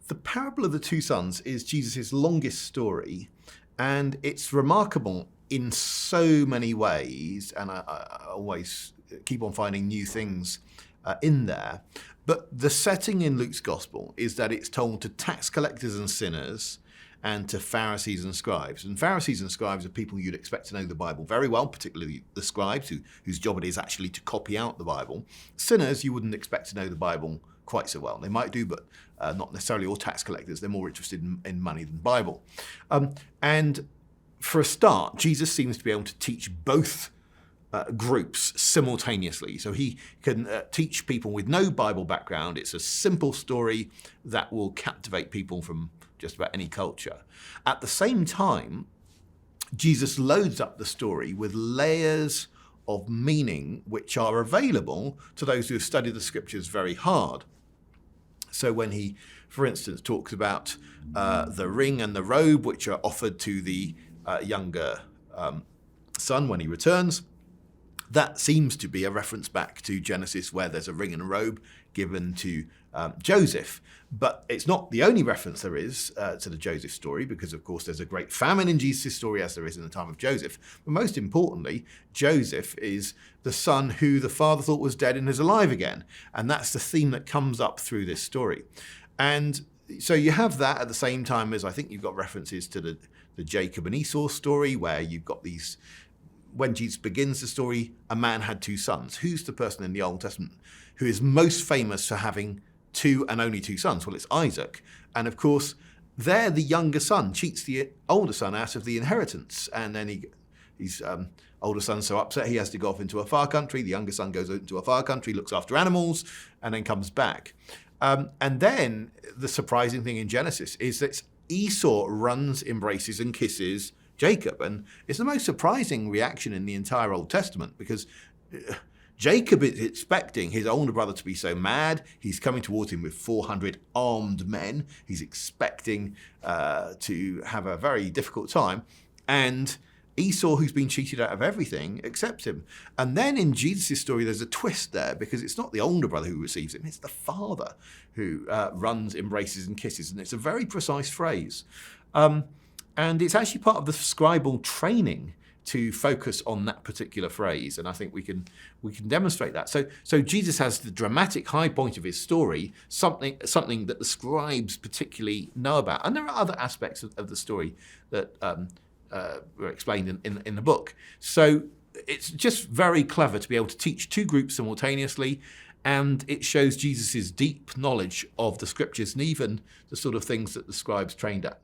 The parable of the two sons is Jesus' longest story, and it's remarkable in so many ways, and I always keep on finding new things in there. But the setting in Luke's gospel is that it's told to tax collectors and sinners and to Pharisees and scribes. And Pharisees and scribes are people you'd expect to know the Bible very well, particularly the scribes, whose job it is actually to copy out the Bible. Sinners, you wouldn't expect to know the Bible quite so well. They might do, but not necessarily all tax collectors. They're more interested in money than Bible. And for a start, Jesus seems to be able to teach both groups simultaneously. So he can teach people with no Bible background. It's a simple story that will captivate people from just about any culture. At the same time, Jesus loads up the story with layers of meaning which are available to those who have studied the scriptures very hard. So when he, for instance, talks about the ring and the robe which are offered to the younger son when he returns, that seems to be a reference back to Genesis, where there's a ring and a robe given to Joseph. But it's not the only reference there is to the Joseph story, because of course there's a great famine in Jesus' story, as there is in the time of Joseph. But most importantly, Joseph is the son who the father thought was dead and is alive again. And that's the theme that comes up through this story. And so you have that at the same time as I think you've got references to the Jacob and Esau story, where you've got these. When Jesus begins the story, a man had two sons. Who's the person in the Old Testament who is most famous for having two and only two sons? Well, it's Isaac. And of course, there the younger son cheats the older son out of the inheritance. And then his older son's so upset he has to go off into a far country. The younger son goes into a far country, looks after animals, and then comes back. And then the surprising thing in Genesis is that Esau runs, embraces, and kisses Jacob. And it's the most surprising reaction in the entire Old Testament, because Jacob is expecting his older brother to be so mad. He's coming towards him with 400 armed men. He's expecting to have a very difficult time. And Esau, who's been cheated out of everything, accepts him. And then in Jesus' story, there's a twist there, because it's not the older brother who receives him, it's the father who runs, embraces, and kisses. And it's a very precise phrase. And it's actually part of the scribal training to focus on that particular phrase. And I think we can demonstrate that. So Jesus has the dramatic high point of his story, something that the scribes particularly know about. And there are other aspects of the story that were explained in the book. So it's just very clever to be able to teach two groups simultaneously. And it shows Jesus' deep knowledge of the scriptures and even the sort of things that the scribes trained at.